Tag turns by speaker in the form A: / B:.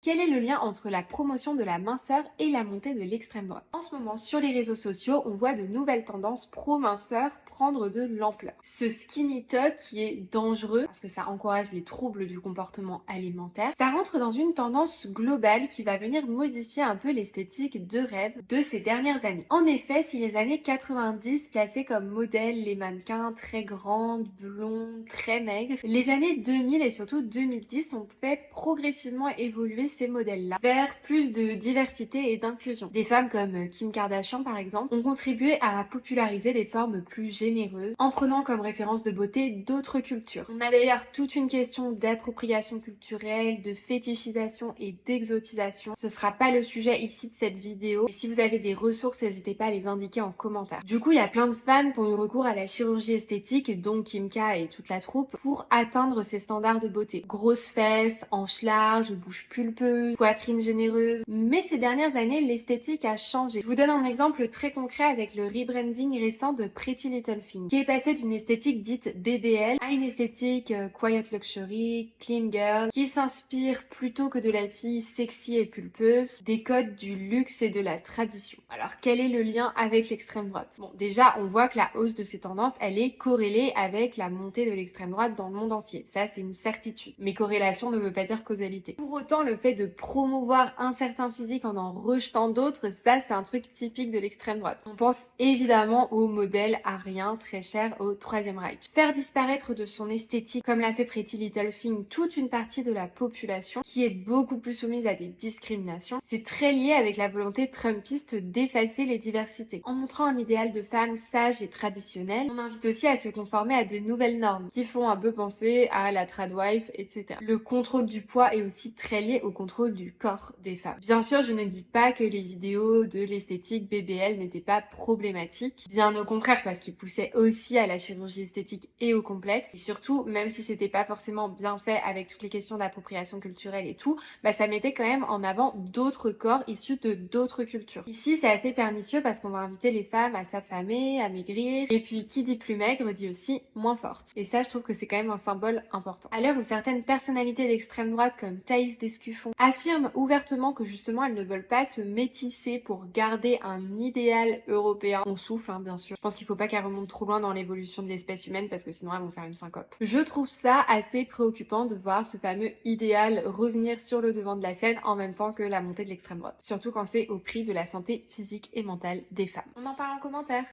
A: Quel est le lien entre la promotion de la minceur et la montée de l'extrême droite? En ce moment, sur les réseaux sociaux, on voit de nouvelles tendances pro-minceur prendre de l'ampleur. Ce skinny talk qui est dangereux parce que ça encourage les troubles du comportement alimentaire, ça rentre dans une tendance globale qui va venir modifier un peu l'esthétique de rêve de ces dernières années. En effet, si les années 90 plaçaient comme modèle les mannequins très grandes, blondes, très maigres, les années 2000 et surtout 2010 ont fait progressivement évoluer ces modèles-là vers plus de diversité et d'inclusion. Des femmes comme Kim Kardashian par exemple ont contribué à populariser des formes plus généreuses en prenant comme référence de beauté d'autres cultures. On a d'ailleurs toute une question d'appropriation culturelle, de fétichisation et d'exotisation. Ce sera pas le sujet ici de cette vidéo. Et si vous avez des ressources, n'hésitez pas à les indiquer en commentaire. Du coup, il y a plein de femmes qui ont eu recours à la chirurgie esthétique, dont Kim K et toute la troupe, pour atteindre ces standards de beauté. Grosses fesses, hanches larges, bouche pulpeuse, poitrine généreuse. Mais ces dernières années, l'esthétique a changé. Je vous donne un exemple très concret avec le rebranding récent de Pretty Little Thing, qui est passé d'une esthétique dite BBL à une esthétique quiet luxury, clean girl, qui s'inspire plutôt que de la fille sexy et pulpeuse, des codes du luxe et de la tradition. Alors quel est le lien avec l'extrême droite? Bon, déjà, on voit que la hausse de ces tendances, elle est corrélée avec la montée de l'extrême droite dans le monde entier. Ça, c'est une certitude. Mais corrélation ne veut pas dire causalité. Pour autant, le fait de promouvoir un certain physique en rejetant d'autres, ça, c'est un truc typique de l'extrême droite. On pense évidemment au modèle arien très cher au Troisième Reich. Faire disparaître de son esthétique, comme l'a fait Pretty Little Thing, toute une partie de la population qui est beaucoup plus soumise à des discriminations, c'est très lié avec la volonté trumpiste d'effacer les diversités. En montrant un idéal de femme sage et traditionnelle, on invite aussi à se conformer à de nouvelles normes qui font un peu penser à la tradwife, etc. Le contrôle du poids est aussi très lié au contrôle du corps des femmes. Bien sûr, je ne dis pas que les idéaux de l'esthétique BBL n'étaient pas problématiques, bien au contraire parce qu'ils poussaient aussi à la chirurgie esthétique et au complexe. Et surtout, même si c'était pas forcément bien fait avec toutes les questions d'appropriation culturelle et tout, bah ça mettait quand même en avant d'autres corps issus de d'autres cultures. Ici, c'est assez pernicieux parce qu'on va inviter les femmes à s'affamer, à maigrir, et puis qui dit plus maigre dit aussi moins forte. Et ça, je trouve que c'est quand même un symbole important. À l'heure où certaines personnalités d'extrême droite comme Thaïs Descuffon affirment ouvertement que justement elles ne veulent pas se métisser pour garder un idéal européen, on souffle bien sûr. Je pense qu'il faut pas qu'elles remontent trop loin dans l'évolution de l'espèce humaine parce que sinon elles vont faire une syncope. Je trouve ça assez préoccupant de voir ce fameux idéal revenir sur le devant de la scène en même temps que la montée de l'extrême droite. Surtout quand c'est au prix de la santé physique et mentale des femmes. On en parle en commentaire.